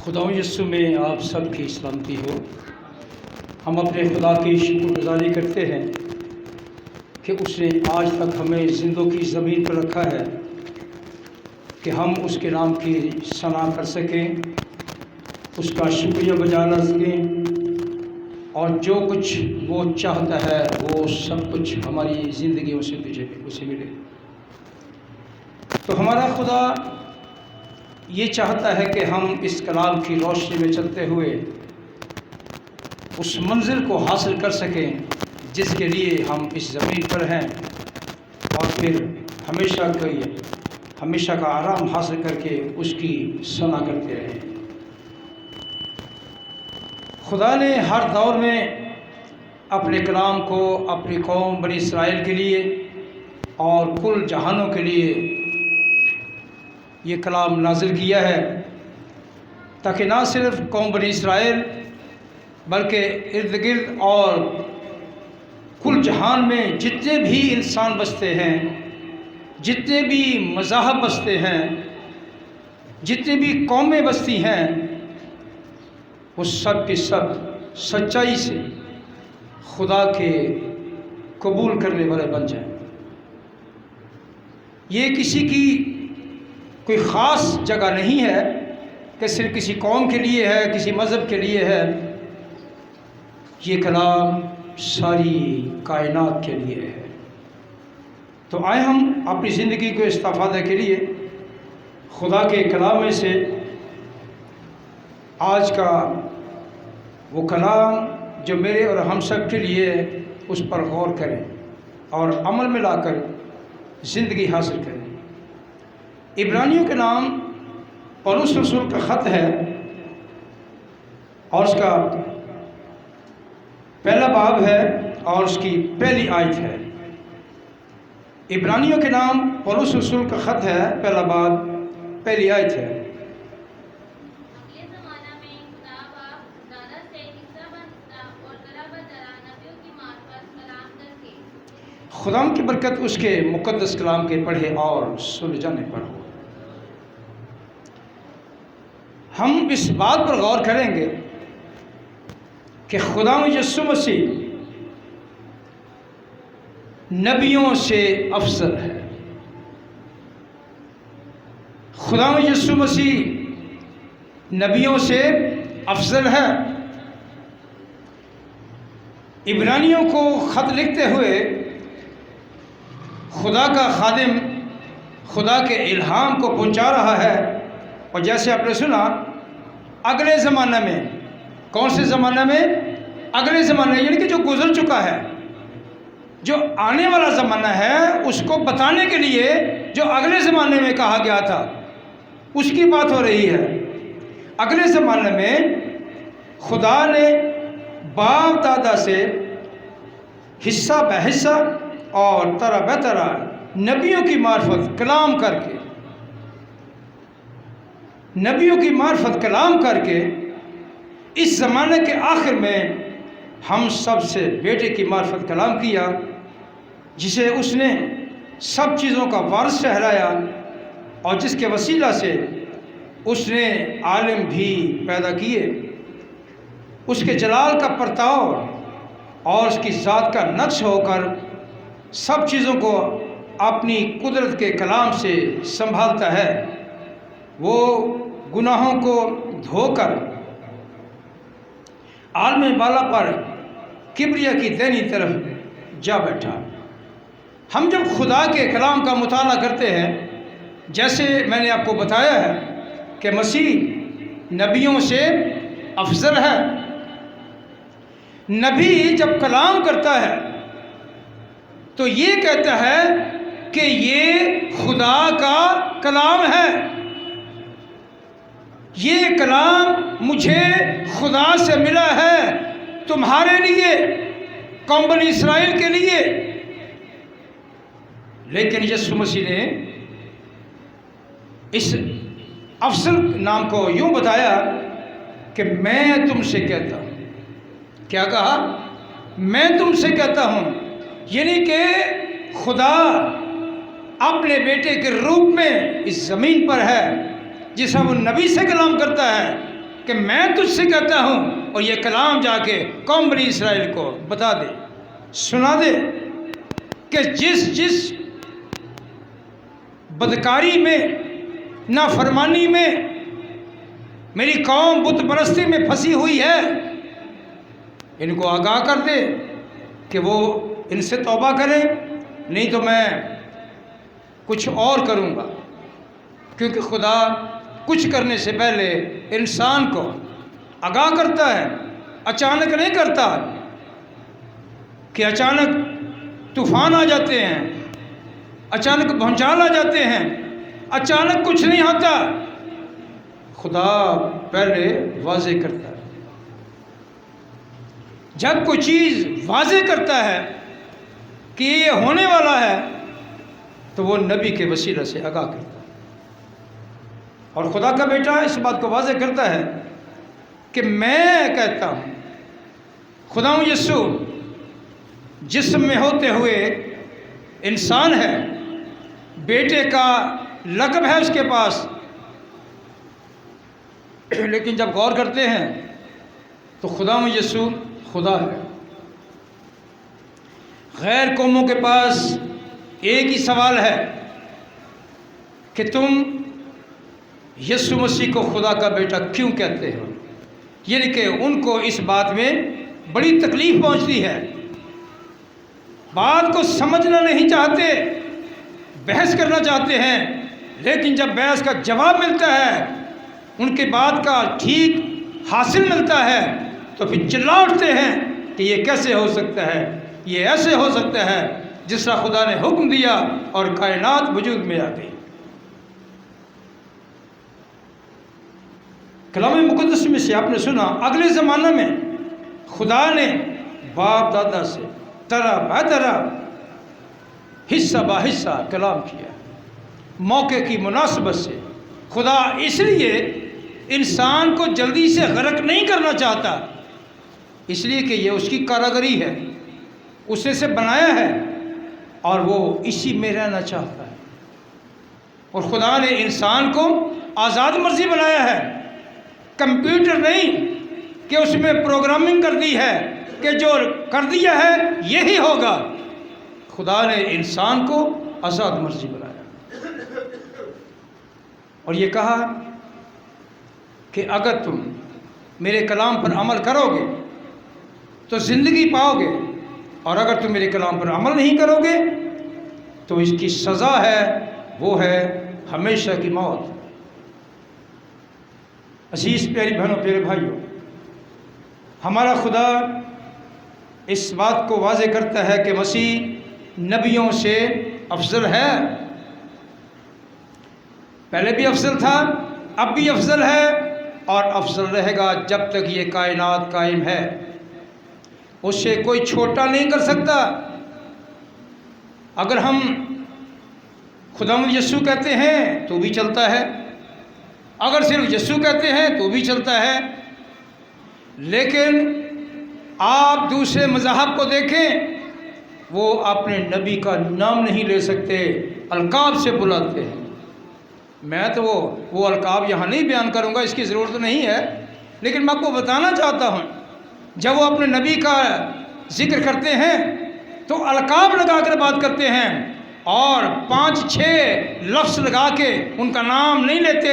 خدا یسوع میں آپ سب کی سلامتی ہو۔ ہم اپنے خدا کی شکر گزاری کرتے ہیں کہ اس نے آج تک ہمیں زندوں کی زمین پر رکھا ہے کہ ہم اس کے نام کی ثنا کر سکیں، اس کا شکریہ بجا لا سکیں، اور جو کچھ وہ چاہتا ہے وہ سب کچھ ہماری زندگیوں سے اسے ملے۔ تو ہمارا خدا یہ چاہتا ہے کہ ہم اس کلام کی روشنی میں چلتے ہوئے اس منزل کو حاصل کر سکیں جس کے لیے ہم اس زمین پر ہیں، اور پھر ہمیشہ کا آرام حاصل کر کے اس کی ثنا کرتے رہیں۔ خدا نے ہر دور میں اپنے کلام کو اپنی قوم بنی اسرائیل کے لیے اور کل جہانوں کے لیے یہ کلام نازل کیا ہے، تاکہ نہ صرف قوم بنی اسرائیل بلکہ ارد گرد اور کل جہان میں جتنے بھی انسان بستے ہیں، جتنے بھی مذاہب بستے ہیں، جتنی بھی قومیں بستی ہیں، وہ سب کے سب سچائی سے خدا کے قبول کرنے والے بن جائیں۔ یہ کسی کی کوئی خاص جگہ نہیں ہے کہ صرف کسی قوم کے لیے ہے، کسی مذہب کے لیے ہے۔ یہ کلام ساری کائنات کے لیے ہے۔ تو آئے ہم اپنی زندگی کو استفادہ کے لیے خدا کے کلام میں سے آج کا وہ کلام جو میرے اور ہم سب کے لیے اس پر غور کریں اور عمل میں لا کر زندگی حاصل کریں۔ عبرانیوں کے نام پولس رسول کا خط ہے، اور اس کا پہلا باب ہے اور اس کی پہلی آیت ہے۔ عبرانیوں کے نام پولس رسول کا خط ہے، پہلا باب پہلی آیت ہے۔ خدا کی برکت اس کے مقدس کلام کے پڑھے اور سلجھانے پر ہو۔ ہم اس بات پر غور کریں گے کہ خدا یسوع مسیح نبیوں سے افضل ہے۔ خدا یسوع مسیح نبیوں سے افضل ہے۔ عبرانیوں کو خط لکھتے ہوئے خدا کا خادم خدا کے الہام کو پہنچا رہا ہے، اور جیسے آپ نے سنا اگلے زمانہ میں، کون سے زمانہ میں؟ اگلے زمانہ، یعنی کہ جو گزر چکا ہے، جو آنے والا زمانہ ہے اس کو بتانے کے لیے جو اگلے زمانے میں کہا گیا تھا اس کی بات ہو رہی ہے۔ اگلے زمانے میں خدا نے باپ دادا سے حصہ بہ حصہ اور طرح بہ طرح نبیوں کی معرفت کلام کر کے، نبیوں کی معرفت کلام کر کے اس زمانے کے آخر میں ہم سب سے بیٹے کی معرفت کلام کیا، جسے اس نے سب چیزوں کا وارث ٹھہرایا، اور جس کے وسیلہ سے اس نے عالم بھی پیدا کیے۔ اس کے جلال کا پرتاؤ اور اس کی ذات کا نقش ہو کر سب چیزوں کو اپنی قدرت کے کلام سے سنبھالتا ہے۔ وہ گناہوں کو دھو کر عالم بالا پر کبریا کی دینی طرف جا بیٹھا۔ ہم جب خدا کے کلام کا مطالعہ کرتے ہیں، جیسے میں نے آپ کو بتایا ہے کہ مسیح نبیوں سے افضل ہے۔ نبی جب کلام کرتا ہے تو یہ کہتا ہے کہ یہ خدا کا کلام ہے، یہ کلام مجھے خدا سے ملا ہے، تمہارے لیے، قوم بنی اسرائیل کے لیے۔ لیکن یسوع مسیح نے اس افضل نام کو یوں بتایا کہ میں تم سے کہتا ہوں۔ کیا کہا؟ میں تم سے کہتا ہوں، یعنی کہ خدا اپنے بیٹے کے روپ میں اس زمین پر ہے، جسے وہ نبی سے کلام کرتا ہے، کہ میں تجھ سے کہتا ہوں، اور یہ کلام جا کے قوم بنی اسرائیل کو بتا دے، سنا دے کہ جس بدکاری میں، نافرمانی میں میری قوم بت پرستی میں پھنسی ہوئی ہے، ان کو آگاہ کر دے کہ وہ ان سے توبہ کریں، نہیں تو میں کچھ اور کروں گا۔ کیونکہ خدا کچھ کرنے سے پہلے انسان کو آگاہ کرتا ہے، اچانک نہیں کرتا کہ اچانک طوفان آ جاتے ہیں، اچانک بھونچال آ جاتے ہیں، اچانک کچھ نہیں ہوتا۔ خدا پہلے واضح کرتا ہے، جب کوئی چیز واضح کرتا ہے کہ یہ ہونے والا ہے تو وہ نبی کے وسیلہ سے آگاہ کرتا ہے، اور خدا کا بیٹا اس بات کو واضح کرتا ہے کہ میں کہتا ہوں، خدا یسوع جسم میں ہوتے ہوئے انسان ہے، بیٹے کا لقب ہے اس کے پاس، لیکن جب غور کرتے ہیں تو خدا یسوع خدا ہے۔ غیر قوموں کے پاس ایک ہی سوال ہے کہ تم یسوع مسیح کو خدا کا بیٹا کیوں کہتے ہو؟ یعنی کہ ان کو اس بات میں بڑی تکلیف پہنچتی ہے، بات کو سمجھنا نہیں چاہتے، بحث کرنا چاہتے ہیں، لیکن جب بحث کا جواب ملتا ہے، ان کی بات کا ٹھیک حاصل ملتا ہے، تو پھر چلا اٹھتے ہیں کہ یہ کیسے ہو سکتا ہے، یہ ایسے ہو سکتا ہے جس طرح خدا نے حکم دیا اور کائنات وجود میں آ گئی۔ کلام مقدس میں سے آپ نے سنا، اگلے زمانہ میں خدا نے باپ دادا سے طرح بہ طرح، حصہ بہ حصہ کلام کیا، موقع کی مناسبت سے۔ خدا اس لیے انسان کو جلدی سے غرق نہیں کرنا چاہتا، اس لیے کہ یہ اس کی کاراگری ہے، اس نے اسے بنایا ہے اور وہ اسی میں رہنا چاہتا ہے۔ اور خدا نے انسان کو آزاد مرضی بنایا ہے، کمپیوٹر نہیں کہ اس میں پروگرامنگ کر دی ہے کہ جو کر دیا ہے یہی ہوگا۔ خدا نے انسان کو آزاد مرضی بنایا اور یہ کہا کہ اگر تم میرے کلام پر عمل کرو گے تو زندگی پاؤ گے، اور اگر تم میرے کلام پر عمل نہیں کرو گے تو اس کی سزا ہے، وہ ہے ہمیشہ کی موت۔ عزیز پیاری بہنوں، پیارے بھائیوں، ہمارا خدا اس بات کو واضح کرتا ہے کہ مسیح نبیوں سے افضل ہے، پہلے بھی افضل تھا، اب بھی افضل ہے، اور افضل رہے گا جب تک یہ کائنات قائم ہے۔ اسے کوئی چھوٹا نہیں کر سکتا۔ اگر ہم خداوند یسوع کہتے ہیں تو بھی چلتا ہے، اگر صرف یسوع کہتے ہیں تو بھی چلتا ہے، لیکن آپ دوسرے مذاہب کو دیکھیں، وہ اپنے نبی کا نام نہیں لے سکتے، القاب سے بلاتے ہیں۔ میں تو وہ القاب یہاں نہیں بیان کروں گا، اس کی ضرورت نہیں ہے، لیکن میں آپ کو بتانا چاہتا ہوں، جب وہ اپنے نبی کا ذکر کرتے ہیں تو القاب لگا کر بات کرتے ہیں، اور 5-6 لفظ لگا کے ان کا نام نہیں لیتے،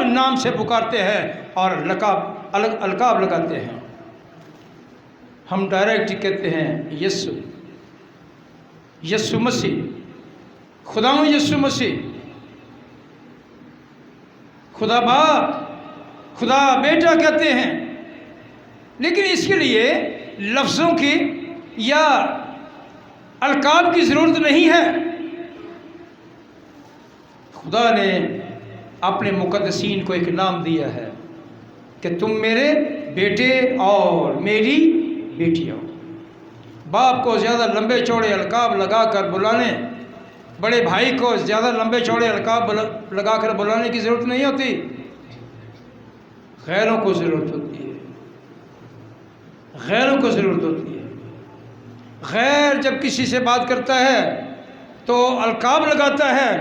نام سے پکارتے ہیں اور القاب لگاتے ہیں۔ ہم ڈائریکٹ کہتے ہیں یسوع مسیح، خداوند یسوع مسیح، خدا باپ، خدا بیٹا کہتے ہیں، لیکن اس کے لیے لفظوں کی یا القاب کی ضرورت نہیں ہے۔ خدا نے اپنے مقدسین کو ایک نام دیا ہے کہ تم میرے بیٹے اور میری بیٹی ہو۔ باپ کو زیادہ لمبے چوڑے القاب لگا کر بلانے، بڑے بھائی کو زیادہ لمبے چوڑے القاب لگا کر بلانے کی ضرورت نہیں ہوتی، غیروں کو ضرورت ہوتی ہے، غیروں کو ضرورت ہوتی ہے۔ غیر جب کسی سے بات کرتا ہے تو القاب لگاتا ہے،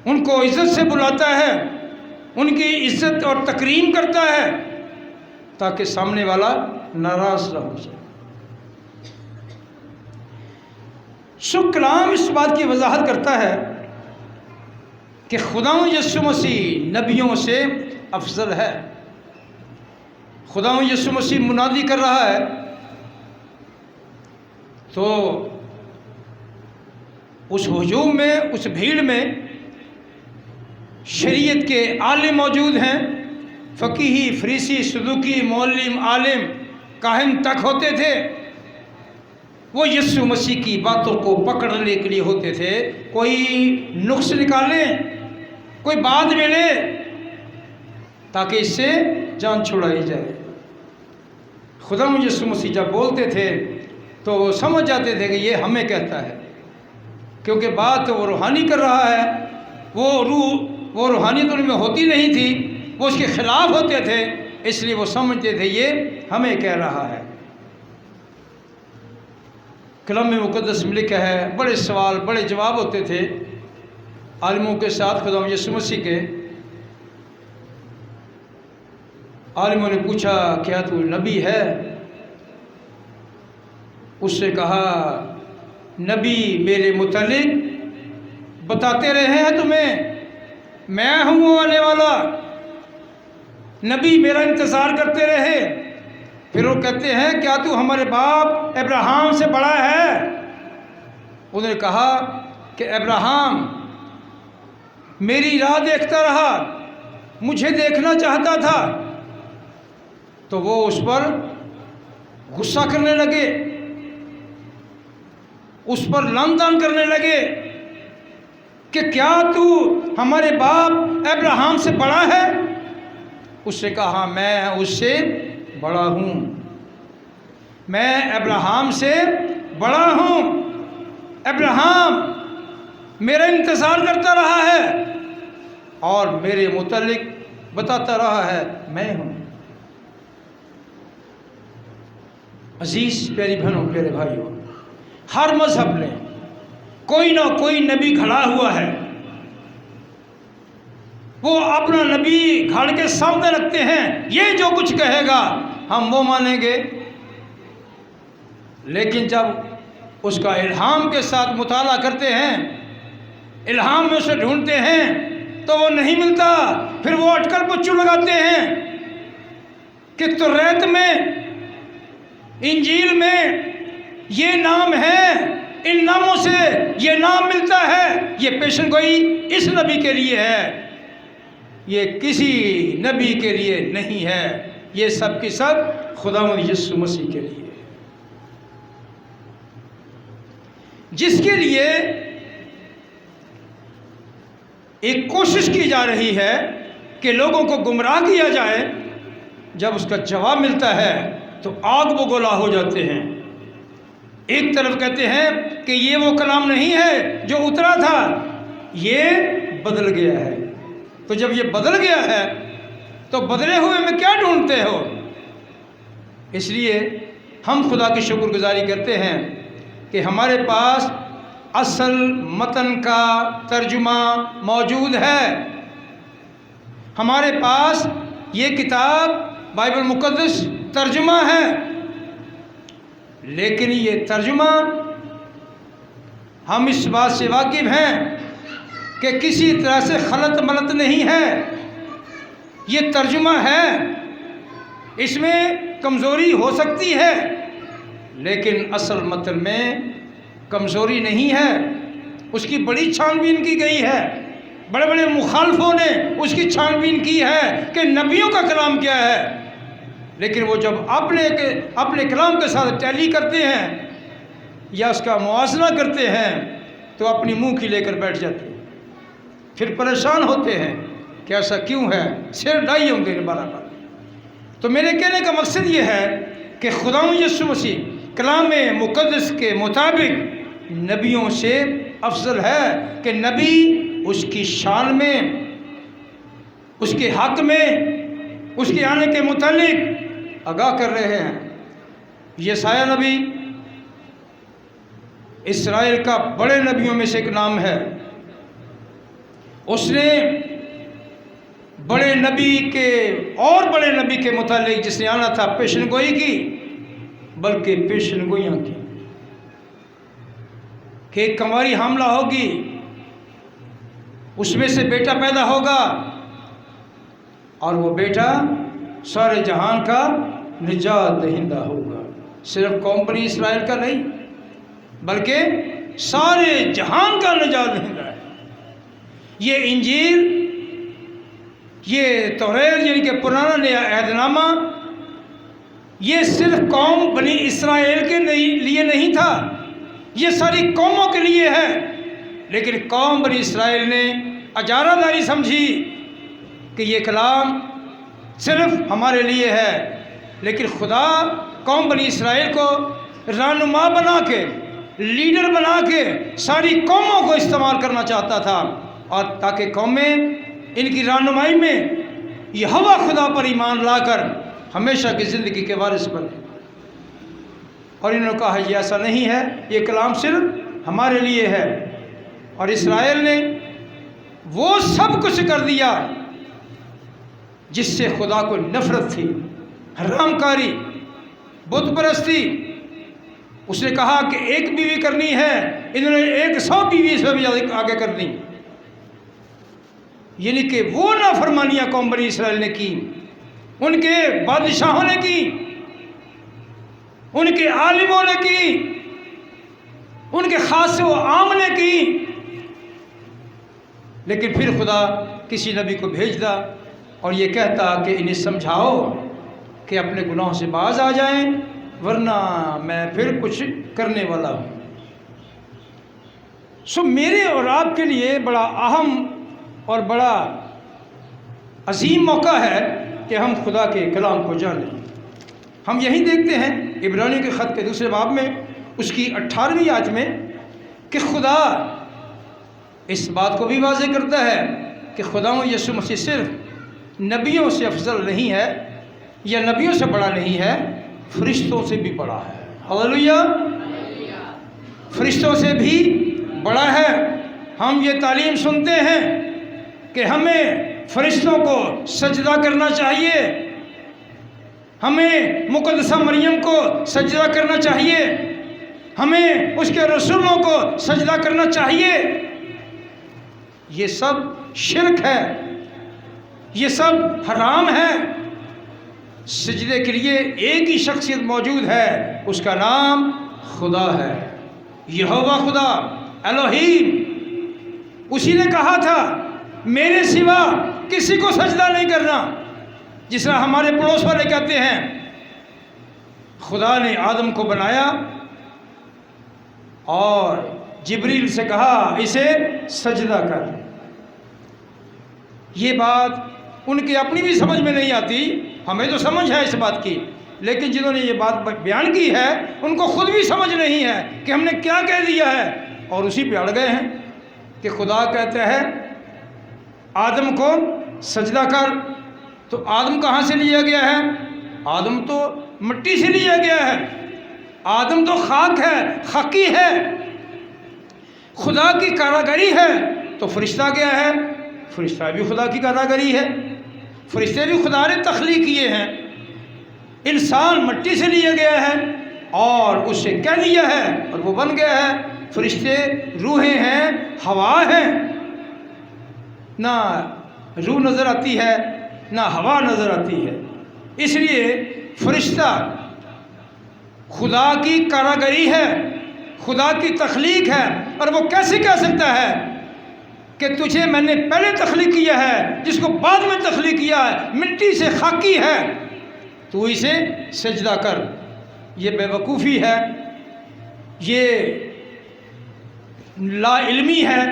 ان کو عزت سے بلاتا ہے، ان کی عزت اور تکریم کرتا ہے تاکہ سامنے والا ناراض نہ ہو جائے۔ کلام اس بات کی وضاحت کرتا ہے کہ خداوند یسوع مسیح نبیوں سے افضل ہے۔ خداوند یسوع مسیح منادی کر رہا ہے تو اس ہجوم میں، اس بھیڑ میں شریعت کے عالم موجود ہیں، فقیہی، فریسی، صدوقی، معلم، عالم، کاہن تک ہوتے تھے۔ وہ یسوع مسیح کی باتوں کو پکڑنے کے لیے ہوتے تھے، کوئی نقص نکالیں، کوئی بات ملے تاکہ اس سے جان چھڑائی جائے۔ خدا یسوع مسیح جب بولتے تھے تو وہ سمجھ جاتے تھے کہ یہ ہمیں کہتا ہے، کیونکہ بات وہ روحانی کر رہا ہے، وہ روحانیت ان میں ہوتی نہیں تھی، وہ اس کے خلاف ہوتے تھے، اس لیے وہ سمجھتے تھے یہ ہمیں کہہ رہا ہے۔ کلام مقدس میں لکھا ہے، بڑے سوال بڑے جواب ہوتے تھے عالموں کے ساتھ خدا یسوع مسیح کے۔ عالموں نے پوچھا کیا تو نبی ہے؟ اس سے کہا نبی میرے متعلق بتاتے رہے ہیں تمہیں، میں ہوں وہ آنے والا، نبی میرا انتظار کرتے رہے۔ پھر وہ کہتے ہیں کیا تو ہمارے باپ ابراہیم سے بڑا ہے؟ انہوں نے کہا کہ ابراہیم میری راہ دیکھتا رہا، مجھے دیکھنا چاہتا تھا۔ تو وہ اس پر غصہ کرنے لگے، اس پر لعن طعن کرنے لگے کہ کیا تو ہمارے باپ ابراہیم سے بڑا ہے؟ اس سے کہا میں اس سے بڑا ہوں، میں ابراہیم سے بڑا ہوں، ابراہیم میرا انتظار کرتا رہا ہے اور میرے متعلق بتاتا رہا ہے میں ہوں۔ عزیز پیاری بہنوں، پیارے بھائیوں، ہر مذہب میں کوئی نہ کوئی نبی کھڑا ہوا ہے، وہ اپنا نبی کھڑ کے سامنے رکھتے ہیں، یہ جو کچھ کہے گا ہم وہ مانیں گے۔ لیکن جب اس کا الہام کے ساتھ مطالعہ کرتے ہیں، الہام میں اسے ڈھونڈتے ہیں تو وہ نہیں ملتا، پھر وہ اٹکل پچو لگاتے ہیں کہ توریت میں، انجیل میں یہ نام ہے، ان ناموں سے یہ نام ملتا ہے، یہ پیشن گوئی اس نبی کے لیے ہے، یہ کسی نبی کے لیے نہیں ہے، یہ سب کی سب خداوند یسوع مسیح کے لیے، جس کے لیے ایک کوشش کی جا رہی ہے کہ لوگوں کو گمراہ کیا جائے۔ جب اس کا جواب ملتا ہے تو آگ بگولا ہو جاتے ہیں۔ ایک طرف کہتے ہیں کہ یہ وہ کلام نہیں ہے جو اترا تھا، یہ بدل گیا ہے۔ تو جب یہ بدل گیا ہے تو بدلے ہوئے میں کیا ڈھونڈتے ہو؟ اس لیے ہم خدا کی شکر گزاری کرتے ہیں کہ ہمارے پاس اصل متن کا ترجمہ موجود ہے۔ ہمارے پاس یہ کتاب بائبل مقدس ترجمہ ہے، لیکن یہ ترجمہ ہم اس بات سے واقف ہیں کہ کسی طرح سے خلط ملط نہیں ہے۔ یہ ترجمہ ہے، اس میں کمزوری ہو سکتی ہے، لیکن اصل متن میں کمزوری نہیں ہے۔ اس کی بڑی چھان بین کی گئی ہے، بڑے بڑے مخالفوں نے اس کی چھان بین کی ہے کہ نبیوں کا کلام کیا ہے، لیکن وہ جب اپنے کلام کے ساتھ ٹیلی کرتے ہیں یا اس کا موازنہ کرتے ہیں تو اپنی منہ کی لے کر بیٹھ جاتے ہیں، پھر پریشان ہوتے ہیں کہ ایسا کیوں ہے، سر ڈائی ہوں گے برابر۔ تو میرے کہنے کا مقصد یہ ہے کہ خداوند یسوع مسیح کلام مقدس کے مطابق نبیوں سے افضل ہے، کہ نبی اس کی شان میں، اس کے حق میں، اس کے آنے کے متعلق آگاہ کر رہے ہیں۔ یسایہ نبی اسرائیل کا بڑے نبیوں میں سے ایک نام ہے، اس نے بڑے نبی کے اور بڑے نبی کے متعلق جس نے آنا تھا پیشن گوئی کی، بلکہ پیشن گوئیاں کی کہ ایک کنواری حاملہ ہوگی، اس میں سے بیٹا پیدا ہوگا، اور وہ بیٹا سارے جہان کا نجات دہندہ ہوگا۔ صرف قوم بنی اسرائیل کا نہیں بلکہ سارے جہان کا نجات دہندہ ہے۔ یہ انجیل، یہ توریت یعنی کہ پرانا نیا عہد نامہ، یہ صرف قوم بنی اسرائیل کے لیے نہیں تھا، یہ ساری قوموں کے لیے ہے، لیکن قوم بنی اسرائیل نے اجارہ داری سمجھی کہ یہ کلام صرف ہمارے لیے ہے، لیکن خدا قوم بنی اسرائیل کو رہنما بنا کے، لیڈر بنا کے ساری قوموں کو استعمال کرنا چاہتا تھا، اور تاکہ قومیں ان کی رہنمائی میں یہوہ خدا پر ایمان لا کر ہمیشہ کی زندگی کے وارث بنے۔ اور انہوں نے کہا یہ ایسا نہیں ہے، یہ کلام صرف ہمارے لیے ہے، اور اسرائیل نے وہ سب کچھ کر دیا جس سے خدا کو نفرت تھی، حرام کاری، بت پرستی۔ اس نے کہا کہ ایک بیوی کرنی ہے، انہوں نے 100 بیوی سے بھی آگے کر دی، یعنی کہ وہ نافرمانیاں قوم بنی اسرائیل نے کی، ان کے بادشاہوں نے کی، ان کے عالموں نے کی، ان کے خاص و عام نے کی، لیکن پھر خدا کسی نبی کو بھیجتا اور یہ کہتا کہ انہیں سمجھاؤ کہ اپنے گناہوں سے باز آ جائیں، ورنہ میں پھر کچھ کرنے والا ہوں۔ میرے اور آپ کے لیے بڑا اہم اور بڑا عظیم موقع ہے کہ ہم خدا کے کلام کو جانیں۔ ہم یہی دیکھتے ہیں عبرانیوں کے خط کے دوسرے باب میں اس کی 18ویں آیت میں کہ خدا اس بات کو بھی واضح کرتا ہے کہ خداوند یسوع مسیح صرف نبیوں سے افضل نہیں ہے یا نبیوں سے بڑا نہیں ہے، فرشتوں سے بھی بڑا ہے۔ ہاللویا، فرشتوں سے بھی بڑا ہے۔ ہم یہ تعلیم سنتے ہیں کہ ہمیں فرشتوں کو سجدہ کرنا چاہیے، ہمیں مقدسہ مریم کو سجدہ کرنا چاہیے، ہمیں اس کے رسولوں کو سجدہ کرنا چاہیے۔ یہ سب شرک ہے، یہ سب حرام ہے۔ سجدے کے لیے ایک ہی شخصیت موجود ہے، اس کا نام خدا ہے، یہوہ خدا، الوہیم۔ اسی نے کہا تھا میرے سوا کسی کو سجدہ نہیں کرنا، جس طرح ہمارے پڑوس والے کہتے ہیں۔ خدا نے آدم کو بنایا اور جبریل سے کہا اسے سجدہ کر۔ یہ بات ان کی اپنی بھی سمجھ میں نہیں آتی، ہمیں تو سمجھ ہے اس بات کی، لیکن جنہوں نے یہ بات بیان کی ہے ان کو خود بھی سمجھ نہیں ہے کہ ہم نے کیا کہہ دیا ہے، اور اسی پہ اڑ گئے ہیں کہ خدا کہتا ہے آدم کو سجدہ کر، تو آدم کہاں سے لیا گیا ہے؟ آدم تو مٹی سے لیا گیا ہے، آدم تو خاک ہے، خاکی ہے، خدا کی کاراگری ہے۔ تو فرشتہ کیا ہے؟ فرشتہ بھی خدا کی کاراگری ہے، فرشتے بھی خدا نے تخلیق کیے ہیں۔ انسان مٹی سے لیا گیا ہے اور اس سے کہہ دیا ہے اور وہ بن گیا ہے۔ فرشتے روحیں ہیں، ہوا ہیں، نہ روح نظر آتی ہے نہ ہوا نظر آتی ہے، اس لیے فرشتہ خدا کی کاراگری ہے، خدا کی تخلیق ہے۔ اور وہ کیسے کہہ سکتا ہے کہ تجھے میں نے پہلے تخلیق کیا ہے جس کو بعد میں تخلیق کیا ہے، مٹی سے خاکی ہے، تو اسے سجدہ کر؟ یہ بے وقوفی ہے، یہ لا علمی ہے۔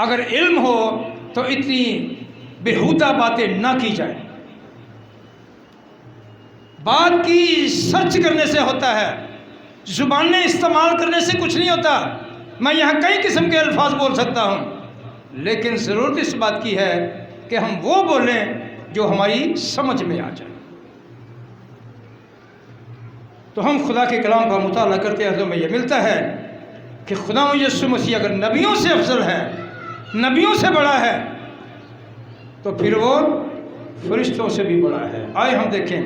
اگر علم ہو تو اتنی بےہودہ باتیں نہ کی جائیں۔ بات کی سرچ کرنے سے ہوتا ہے، زبانیں استعمال کرنے سے کچھ نہیں ہوتا۔ میں یہاں کئی قسم کے الفاظ بول سکتا ہوں، لیکن ضرورت اس بات کی ہے کہ ہم وہ بولیں جو ہماری سمجھ میں آ جائے۔ تو ہم خدا کے کلام کا مطالعہ کرتے ہیں تو ہمیں یہ ملتا ہے کہ خدا یسوع مسیح اگر نبیوں سے افضل ہے، نبیوں سے بڑا ہے، تو پھر وہ فرشتوں سے بھی بڑا ہے۔ آئے ہم دیکھیں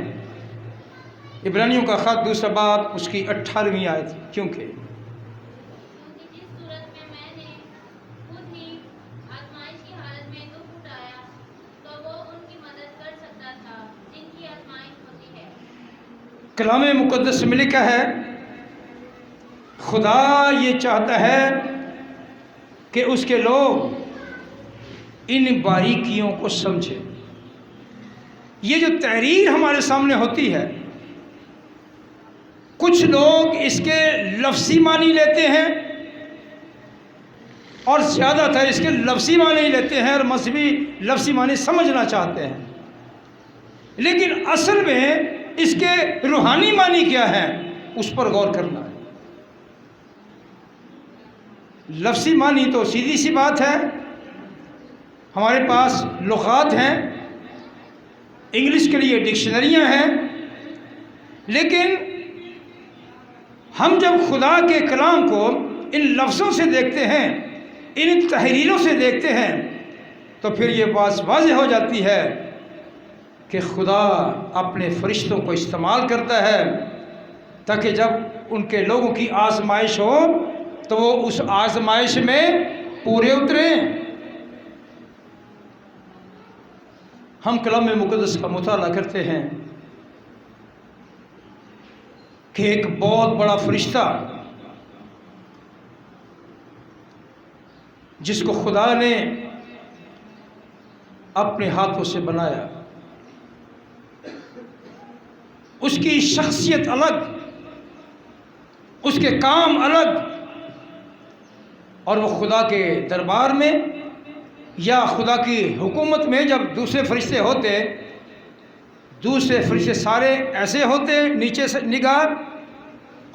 عبرانیوں کا خط دوسرا باب اس کی 18ویں آیت، کیونکہ جس صورت میں نے خود ہی آزمائش کی حالت میں دکھ اٹھایا تو وہ ان کی مدد کر سکتا تھا جن کی آزمائش ہوتی ہے۔ کلام مقدس میں لکھا ہے خدا یہ چاہتا ہے کہ اس کے لوگ ان باریکیوں کو سمجھیں۔ یہ جو تحریر ہمارے سامنے ہوتی ہے، کچھ لوگ اس کے لفظی معنی لیتے ہیں اور زیادہ تر اس کے لفظی معنی لیتے ہیں اور مذہبی لفظی معنی سمجھنا چاہتے ہیں، لیکن اصل میں اس کے روحانی معنی کیا ہے اس پر غور کرنا ہے۔ لفظی معنی تو سیدھی سی بات ہے، ہمارے پاس لغات ہیں، انگلش کے لیے ڈکشنریاں ہیں، لیکن ہم جب خدا کے کلام کو ان لفظوں سے دیکھتے ہیں، ان تحریروں سے دیکھتے ہیں، تو پھر یہ بات واضح ہو جاتی ہے کہ خدا اپنے فرشتوں کو استعمال کرتا ہے تاکہ جب ان کے لوگوں کی آزمائش ہو تو وہ اس آزمائش میں پورے اتریں۔ ہم کلام مقدس کا مطالعہ کرتے ہیں کہ ایک بہت بڑا فرشتہ جس کو خدا نے اپنے ہاتھوں سے بنایا، اس کی شخصیت الگ، اس کے کام الگ، اور وہ خدا کے دربار میں یا خدا کی حکومت میں جب دوسرے فرشتے ہوتے، دوسرے فرشتے سارے ایسے ہوتے نیچے سے نگاہ،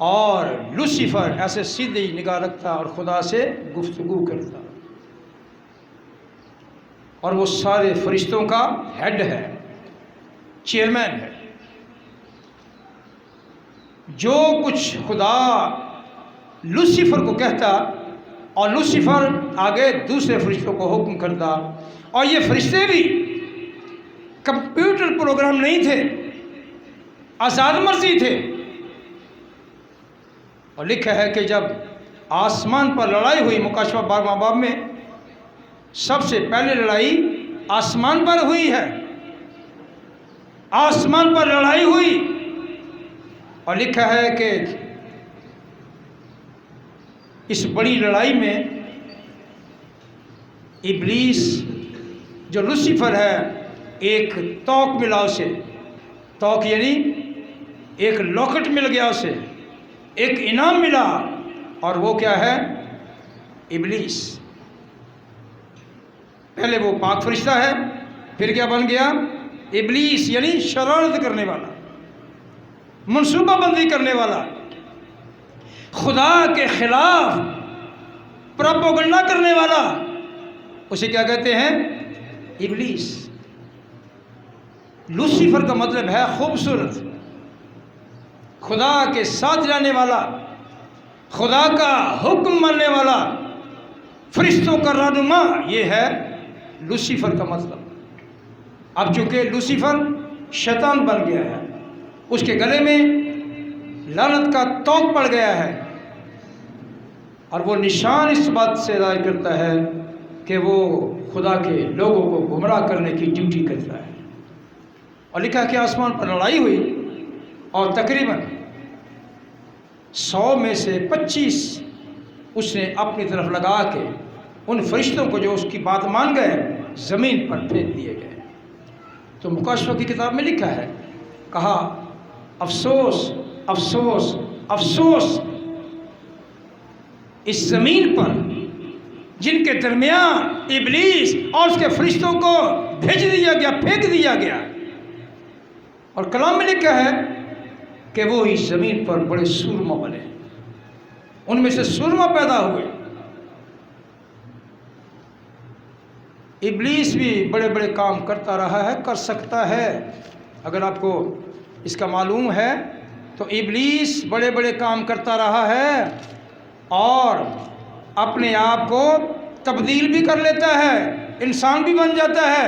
اور لوسیفر ایسے سیدھی نگاہ رکھتا اور خدا سے گفتگو کرتا، اور وہ سارے فرشتوں کا ہیڈ ہے، چیئرمین ہے۔ جو کچھ خدا لوسیفر کو کہتا اور لوسیفر آگے دوسرے فرشتوں کو حکم کرتا، اور یہ فرشتے بھی کمپیوٹر پروگرام نہیں تھے، آزاد مرضی تھے۔ اور لکھا ہے کہ جب آسمان پر لڑائی ہوئی، مکاشفہ 12واں باب میں سب سے پہلے لڑائی آسمان پر ہوئی ہے، آسمان پر لڑائی ہوئی، اور لکھا ہے کہ اس بڑی لڑائی میں ابلیس جو لوسیفر ہے ایک توق ملا اسے، توق یعنی ایک لاکٹ مل گیا اسے، ایک انعام ملا، اور وہ کیا ہے؟ ابلیس۔ پہلے وہ پاک فرشتہ ہے، پھر کیا بن گیا؟ ابلیس، یعنی شرارت کرنے والا، منصوبہ بندی کرنے والا، خدا کے خلاف پروپیگنڈا کرنے والا، اسے کیا کہتے ہیں؟ ابلیس۔ لوسیفر کا مطلب ہے خوبصورت، خدا کے ساتھ جانے والا، خدا کا حکم ماننے والا، فرشتوں کا رہنما، یہ ہے لوسیفر کا مطلب۔ اب چونکہ لوسیفر شیطان بن گیا ہے، اس کے گلے میں لعنت کا توق پڑ گیا ہے، اور وہ نشان اس بات سے ظاہر کرتا ہے کہ وہ خدا کے لوگوں کو گمراہ کرنے کی ڈیوٹی کرتا ہے۔ اور لکھا کہ آسمان پر لڑائی ہوئی، اور تقریباً 100 میں سے 25 اس نے اپنی طرف لگا کے ان فرشتوں کو جو اس کی بات مان گئے زمین پر پھینک دیے گئے۔ تو مکاشفہ کی کتاب میں لکھا ہے، کہا افسوس افسوس افسوس اس زمین پر جن کے درمیان ابلیس اور اس کے فرشتوں کو بھیج دیا گیا، پھینک دیا گیا۔ اور کلام میں لکھا ہے کہ وہ اس زمین پر بڑے سورما بنے، ان میں سے سورما پیدا ہوئے۔ ابلیس بھی بڑے بڑے کام کرتا رہا ہے، کر سکتا ہے۔ اگر آپ کو اس کا معلوم ہے تو ابلیس بڑے بڑے کام کرتا رہا ہے اور اپنے آپ کو تبدیل بھی کر لیتا ہے، انسان بھی بن جاتا ہے،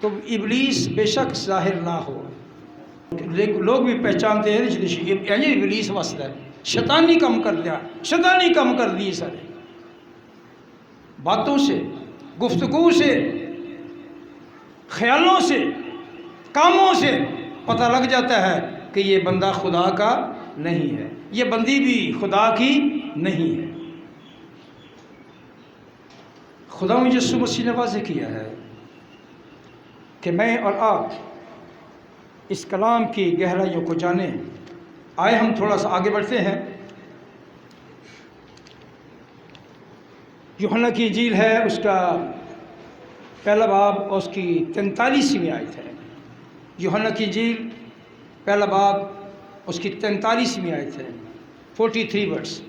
تو ابلیس بے شک ظاہر نہ ہو، لوگ بھی پہچانتے ہیں یہ ابلیس وصل ہے، شیطانی کم کر دیا، شیطانی کم کر دی سارے باتوں سے، گفتگو سے، خیالوں سے، کاموں سے پتہ لگ جاتا ہے کہ یہ بندہ خدا کا نہیں ہے، یہ بندی بھی خدا کی نہیں ہے۔ خدا یسوع مسیح نے واضح کیا ہے کہ میں اور آپ اس کلام کی گہرائیوں کو جانیں۔ آئے ہم تھوڑا سا آگے بڑھتے ہیں۔ یوحنا کی انجیل ہے، اس کا پہلا باب اور اس کی 43ویں آیت ہے۔ یوحنا کی انجیل پہلا باب اس کی 43ویں آیت ہے، 43 ورڈز۔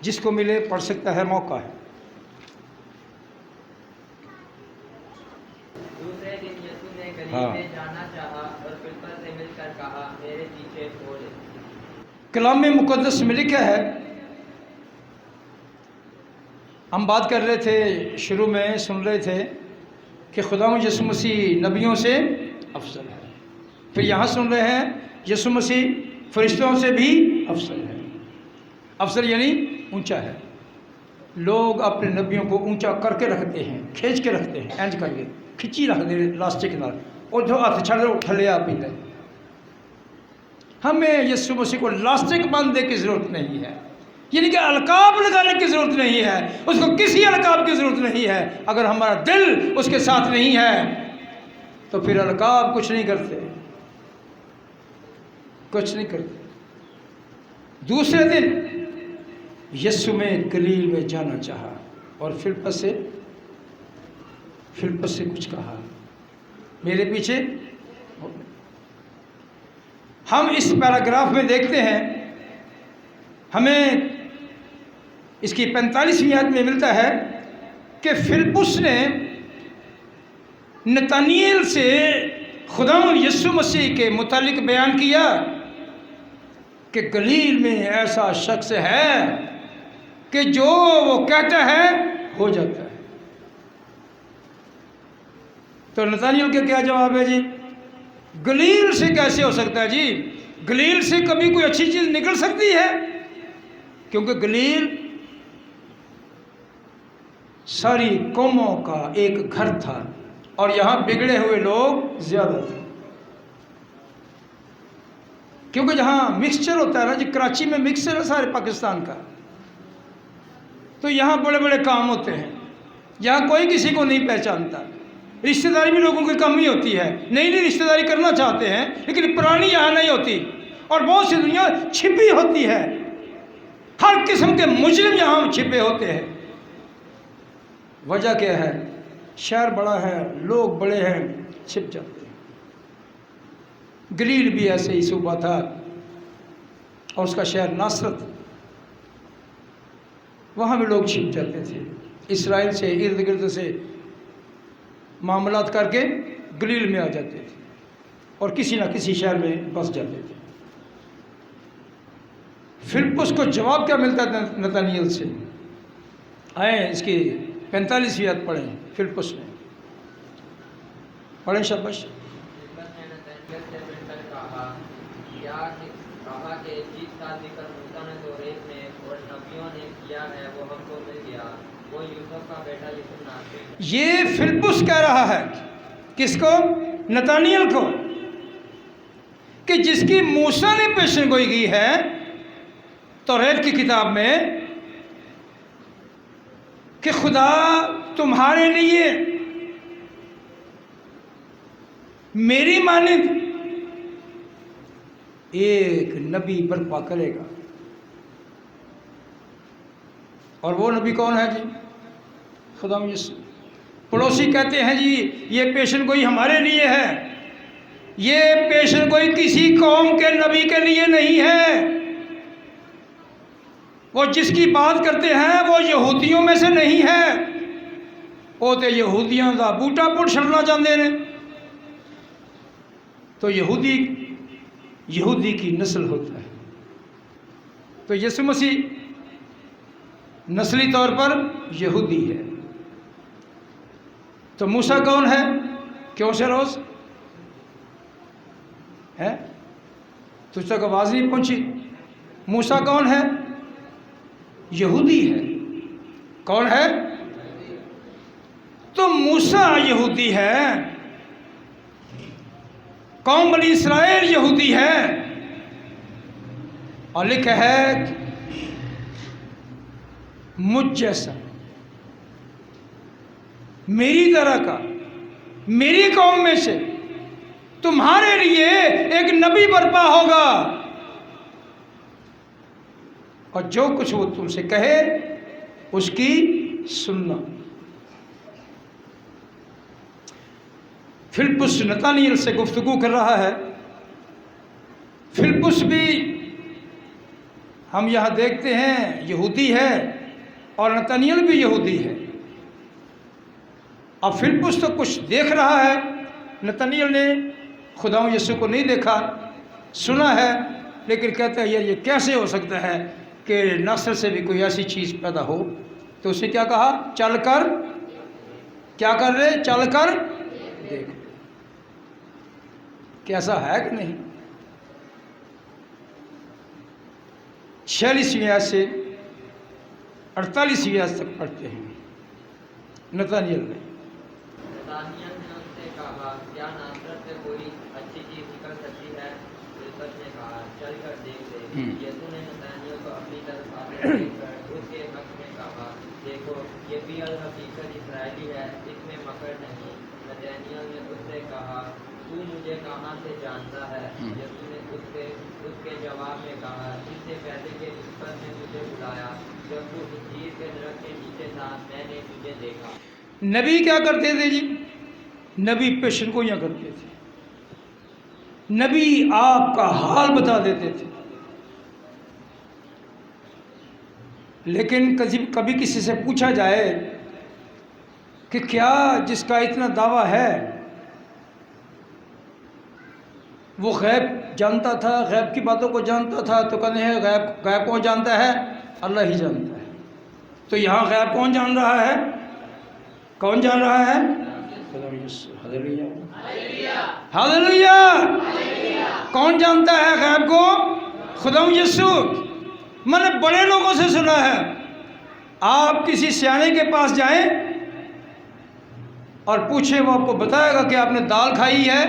جس کو ملے پڑھ سکتا ہے، موقع ہے۔ دوسرے دن یسوع نے گلیل ہاں۔ میں جانا چاہا اور فلپس سے مل کر کہا، میرے پیچھے ہو لے۔ کلام مقدس میں لکھا ہے، ہم بات کر رہے تھے، شروع میں سن رہے تھے کہ خدا یسوع مسیح نبیوں سے افضل ہے۔ پھر یہاں سن رہے ہیں یسوع مسیح فرشتوں سے بھی افضل ہے۔ افضل یعنی اونچا ہے۔ لوگ اپنے نبیوں کو اونچا کر کے رکھتے ہیں، کھینچ کے رکھتے ہیں، اینج کر کے کھچی رکھ دے لاسٹک نال، اور جو ہاتھ چھڑ تھلے آپ ہی گئے۔ ہمیں یسوع مسیح کو لاسٹک باندھنے کی ضرورت نہیں ہے، یعنی کہ القاب لگانے کی ضرورت نہیں ہے، اس کو کسی القاب کی ضرورت نہیں ہے۔ اگر ہمارا دل اس کے ساتھ نہیں ہے تو پھر القاب کچھ نہیں کرتے، کچھ نہیں کرتے۔ دوسرے دن یسوع میں گلیل میں جانا چاہا اور فلپس سے کچھ کہا، میرے پیچھے۔ ہم اس پیراگراف میں دیکھتے ہیں، ہمیں اس کی 45ویں آیت میں ملتا ہے کہ فلپس نے نتانیل سے خدا یسوع مسیح کے متعلق بیان کیا کہ گلیل میں ایسا شخص ہے کہ جو وہ کہتا ہے ہو جاتا ہے۔ تو نتانیل کا کیا جواب ہے؟ جی گلیل سے کیسے ہو سکتا ہے؟ جی گلیل سے کبھی کوئی اچھی چیز نکل سکتی ہے؟ کیونکہ گلیل ساری قوموں کا ایک گھر تھا اور یہاں بگڑے ہوئے لوگ زیادہ تھے، کیونکہ جہاں مکسچر ہوتا ہے نا جی، کراچی میں مکسچر ہے سارے پاکستان کا، تو یہاں بڑے بڑے کام ہوتے ہیں، یہاں کوئی کسی کو نہیں پہچانتا۔ رشتہ داری بھی لوگوں کی کمی ہوتی ہے، نئی نئی رشتہ داری کرنا چاہتے ہیں لیکن پرانی یہاں نہیں ہوتی، اور بہت سی دنیا چھپی ہوتی ہے، ہر قسم کے مجرم یہاں چھپے ہوتے ہیں۔ وجہ کیا ہے؟ شہر بڑا ہے، لوگ بڑے ہیں، چھپ جاتے ہیں۔ گلیل بھی ایسے ہی صوبہ تھا اور اس کا شہر ناصرت، وہاں بھی لوگ چھپ جاتے تھے، اسرائیل سے ارد گرد سے معاملات کر کے گلیل میں آ جاتے تھے اور کسی نہ کسی شہر میں بس جاتے تھے۔ فلپس کو جواب کیا ملتا ہے نتانیل سے؟ آئیں اس کی 45ویں آیت پڑھیں، فلپس نے پڑھیں شاباش۔ فلپس نے نتانیل سے مل کر کہا کہ جس کا ذکر موسیٰ نے توریت میں اور نبیوں نے کیا ہے وہ ہم کو مل گیا، وہ یوسف کا بیٹا یسوع ناصری ہے۔ یہ فلپس کہہ رہا ہے کس کو؟ نتانیل کو، کہ جس کی موسیٰ نے پیشن گوئی کی ہے توریت کی کتاب میں کہ خدا تمہارے لیے میری مانند ایک نبی برپا کرے گا۔ اور وہ نبی کون ہے؟ جی خدا یسوع۔ پڑوسی کہتے ہیں جی یہ پیشن گوئی ہمارے لیے ہے، یہ پیشن گوئی کسی قوم کے نبی کے لیے نہیں ہے، وہ جس کی بات کرتے ہیں وہ یہودیوں میں سے نہیں ہے، وہ تو یہودیاں دا بوٹا پٹ چھڑنا چاہتے ہیں۔ تو یہودی کی نسل ہوتا ہے، تو یسوع مسیح نسلی طور پر یہودی ہے، تو موسیٰ کون ہے؟ کیوں سے روز ہے؟ تجھ تک آواز نہیں پہنچی؟ موسیٰ کون ہے؟ یہودی ہے۔ کون ہے؟ تو موسیٰ یہودی ہے، قوم بنی اسرائیل یہودی ہے، اور لکھا ہے مجھ جیسا میری طرح کا میری قوم میں سے تمہارے لیے ایک نبی برپا ہوگا، اور جو کچھ وہ تم سے کہے اس کی سننا۔ فلپس نتانیل سے گفتگو کر رہا ہے۔ فلپس بھی ہم یہاں دیکھتے ہیں یہودی ہے، اور نتانیل بھی یہودی ہے۔ اب فلپس تو کچھ دیکھ رہا ہے، نتانیل نے خداوند یسوع کو نہیں دیکھا، سنا ہے، لیکن کہتا ہے یہ کیسے ہو سکتا ہے کہ ناصرت سے بھی کوئی ایسی چیز پیدا ہو؟ تو اس نے کیا کہا؟ چل کر کیا کر رہے؟ چل کر دیکھ کیسا ہے کہ نہیں۔ 46ویں آیت سے 48ویں آیت تک پڑھتے ہیں۔ نتانیل نے اس سے کہا کیا ناصرت سے کوئی اچھی چیز نکل سکتی ہے؟ فلپس نے کہا چل کر دیکھ لے۔ یسوع نے نتانیل کو اپنی طرف آتے دیکھ کر اس کے حق میں کہا دیکھو یہ بھی الحقیقت اسرائیلی ہے، اس میں مکر نہیں۔ نتانیل نے اس سے کہا تو مجھے کہاں سے جانتا ہے؟ یسوع نے اس کے جواب میں کہا اس سے پہلے کہ فلپس نے تجھے بلایا، جب تو انجیر کے درخت کے نیچے تھا میں نے تجھے دیکھا۔ نبی کیا کرتے تھے جی؟ نبی پیشن گوئیاں کرتے تھے، نبی آپ کا حال بتا دیتے تھے، لیکن کبھی کسی سے پوچھا جائے کہ کیا جس کا اتنا دعویٰ ہے وہ غیب جانتا تھا، غیب کی باتوں کو جانتا تھا، تو کہتے ہیں غیب کون جانتا ہے؟ اللہ ہی جانتا ہے۔ تو یہاں غیب کون جان رہا ہے؟ کون جان رہا ہے؟ ہاللویا! کون جانتا ہے غیب کو؟ خداوند یسوع۔ میں نے بڑے لوگوں سے سنا ہے، آپ کسی سیانے کے پاس جائیں اور پوچھیں، وہ آپ کو بتائے گا کہ آپ نے دال کھائی ہے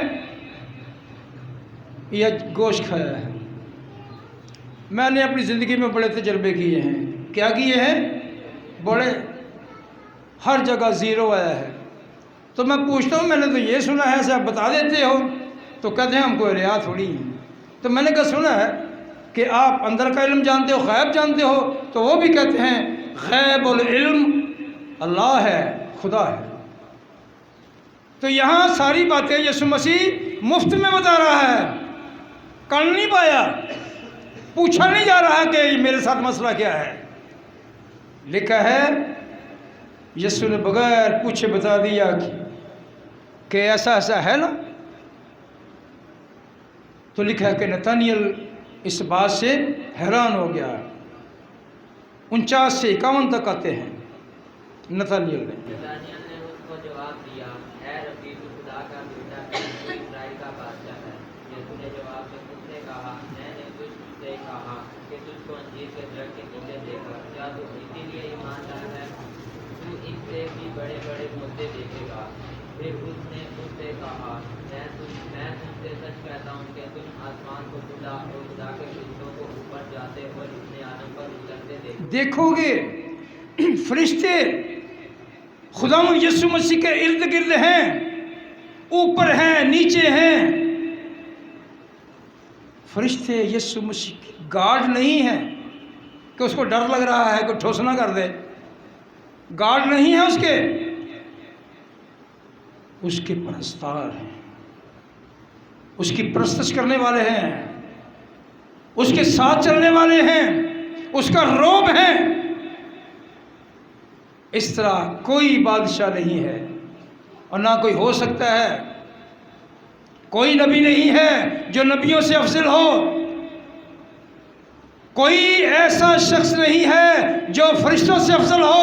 یا گوشت کھایا ہے۔ میں نے اپنی زندگی میں بڑے تجربے کیے ہیں۔ کیا کیے ہیں؟ بڑے، ہر جگہ زیرو آیا ہے۔ تو میں پوچھتا ہوں میں نے تو یہ سنا ہے، ایسے آپ بتا دیتے ہو، تو کہتے ہیں ہم کو ریا تھوڑی ہیں۔ تو میں نے کہا سنا ہے کہ آپ اندر کا علم جانتے ہو، غیب جانتے ہو، تو وہ بھی کہتے ہیں غیب العلم اللہ ہے، خدا ہے۔ تو یہاں ساری باتیں یسوع مسیح مفت میں بتا رہا ہے، کر نہیں پایا، پوچھا نہیں جا رہا کہ میرے ساتھ مسئلہ کیا ہے۔ لکھا ہے یسوع نے بغیر پوچھے بتا دیا کہ ایسا ایسا ہے نا۔ تو لکھا ہے کہ نتانیل اس بات سے حیران ہو گیا۔ 49 سے 51 تک آتے ہیں۔ نتانیل نے اس کو جواب دیا اے ربی تو خدا کا بیٹا ہے، تو اسرائیل کا بادشاہ ہے۔ یسوع نے جواب میں اس سے کہا میں نے تجھ سے کہا کہ تجھ کو انجیر کے درخت کے نیچے دیکھا، کیا تو اسی لیے ایمان لایا ہے؟ تو اس سے بھی بڑے بڑے معجزے دیکھے گا۔ پھر اس نے اس سے کہا میں تم سے سچ کہتا ہوں کہ تم آسمان کو کھلا اور خدا کے فرشتوں کو اوپر جاتے اور ابن آدم پر اترتے دیکھو گے۔ فرشتے خداوند یسوع مسیح کے ارد گرد ہیں، اوپر ہیں، نیچے ہیں۔ فرشتے یسوع مسیح کی گارڈ نہیں ہیں کہ اس کو ڈر لگ رہا ہے کہ ٹھوس نہ کر دے، گارڈ نہیں ہے اس کے پرستار ہیں، اس کی پرستش کرنے والے ہیں، اس کے ساتھ چلنے والے ہیں، اس کا روب ہے۔ اس طرح کوئی بادشاہ نہیں ہے اور نہ کوئی ہو سکتا ہے۔ کوئی نبی نہیں ہے جو نبیوں سے افضل ہو، کوئی ایسا شخص نہیں ہے جو فرشتوں سے افضل ہو۔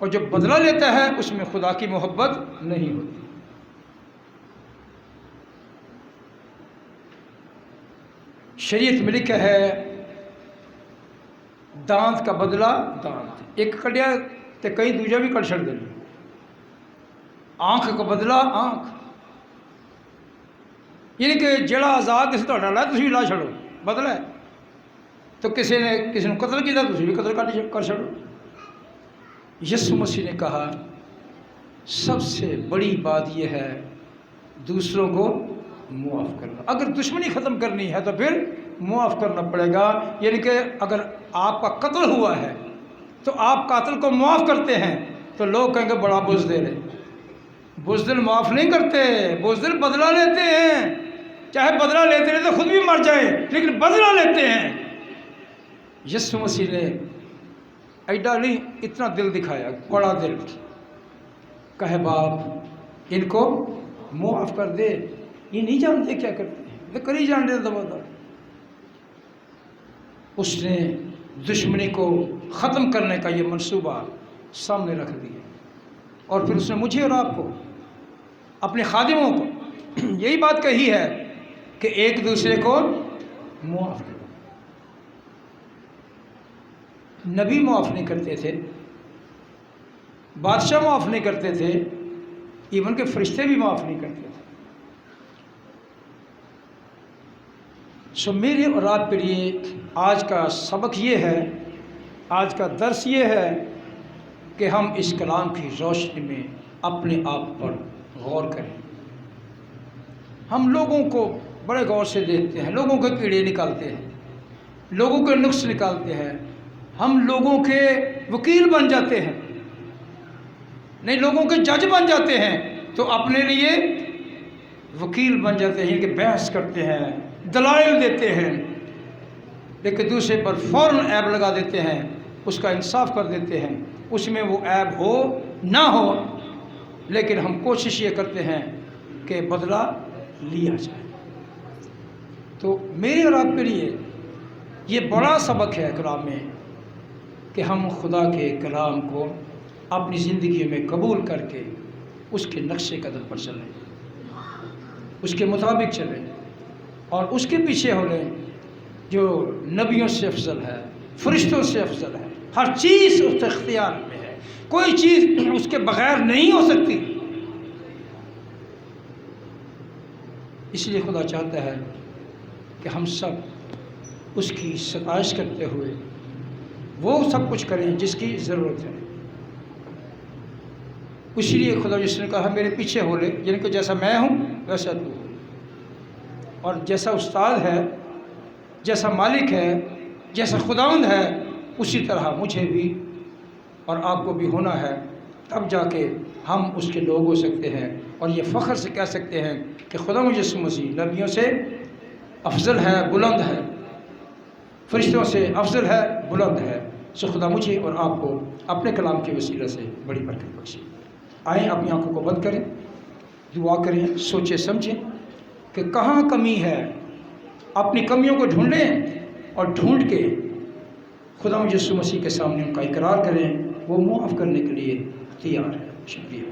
اور جو بدلہ لیتا ہے اس میں خدا کی محبت نہیں ہوتی۔ شریعت میں لکھا ہے دانت کا بدلہ دانت، ایک کٹیا تو کئی دوجا بھی کٹ چھڑ دیں، آنکھ کا بدلہ آنکھ، یعنی کہ جڑا آزاد کسی تو ڈالا تھی بھی لا چھڑو، بدلہ ہے۔ تو کسی نے قتل کیا تھی بھی قتل کر چھڑو۔ یسوع مسیح نے کہا سب سے بڑی بات یہ ہے دوسروں کو معاف کرنا۔ اگر دشمنی ختم کرنی ہے تو پھر معاف کرنا پڑے گا، یعنی کہ اگر آپ کا قتل ہوا ہے تو آپ قاتل کو معاف کرتے ہیں تو لوگ کہیں گے بڑا بزدل ہے۔ بزدل معاف نہیں کرتے، بزدل بدلہ لیتے ہیں، چاہے بدلہ لیتے رہے تو خود بھی مر جائے لیکن بدلہ لیتے ہیں۔ یسوع مسیح نے ایڈا نہیں اتنا دل دکھایا، بڑا دل، کہے باپ ان کو معاف کر دے، یہ نہیں جانتے کیا کرتے ہیں، یہ کر ہی جان رہے دبا دبا۔ اس نے دشمنی کو ختم کرنے کا یہ منصوبہ سامنے رکھ دیا، اور پھر اس نے مجھے اور آپ کو اپنے خادموں کو یہی بات کہی ہے کہ ایک دوسرے کو معاف کرو۔ نبی معاف نہیں کرتے تھے، بادشاہ معاف نہیں کرتے تھے، ایون کہ فرشتے بھی معاف نہیں کرتے تھے۔ سو میرے اور آپ کے لیے آج کا سبق یہ ہے، آج کا درس یہ ہے کہ ہم اس کلام کی روشنی میں اپنے آپ پر غور کریں۔ ہم لوگوں کو بڑے غور سے دیکھتے ہیں، لوگوں کے کیڑے نکالتے ہیں، لوگوں کے نقص نکالتے ہیں، ہم لوگوں کے وکیل بن جاتے ہیں، نہیں لوگوں کے جج بن جاتے ہیں، تو اپنے لیے وکیل بن جاتے ہیں کہ بحث کرتے ہیں، دلائل دیتے ہیں، لیکن دوسرے پر فوراً عیب لگا دیتے ہیں، اس کا انصاف کر دیتے ہیں، اس میں وہ عیب ہو نہ ہو، لیکن ہم کوشش یہ کرتے ہیں کہ بدلہ لیا جائے۔ تو میرے اور آپ کے لیے یہ بڑا سبق ہے کلام میں کہ ہم خدا کے کلام کو اپنی زندگی میں قبول کر کے اس کے نقش قدم پر چلیں، اس کے مطابق چلیں، اور اس کے پیچھے ہو لیں جو نبیوں سے افضل ہے، فرشتوں سے افضل ہے، ہر چیز اس کے اختیار میں ہے، کوئی چیز اس کے بغیر نہیں ہو سکتی۔ اس لیے خدا چاہتا ہے کہ ہم سب اس کی ستائش کرتے ہوئے وہ سب کچھ کریں جس کی ضرورت ہے۔ اسی لیے خدا جس نے کہا میرے پیچھے ہو لے، یعنی کہ جیسا میں ہوں ویسا تو ہو، اور جیسا استاد ہے، جیسا مالک ہے، جیسا خداوند ہے، اسی طرح مجھے بھی اور آپ کو بھی ہونا ہے، تب جا کے ہم اس کے لوگ ہو سکتے ہیں، اور یہ فخر سے کہہ سکتے ہیں کہ خدا یسوع مسیح نبیوں سے افضل ہے، بلند ہے، فرشتوں سے افضل ہے، بلند ہے۔ سو خدا مجھے اور آپ کو اپنے کلام کے وسیلہ سے بڑی برکت بخشے۔ آئیں اپنی آنکھوں کو بند کریں، دعا کریں، سوچیں سمجھیں کہ کہاں کمی ہے، اپنی کمیوں کو ڈھونڈیں اور ڈھونڈ کے خدا یسوع مسیح کے سامنے ان کا اقرار کریں، وہ معاف کرنے کے لیے تیار ہے۔ شکریہ۔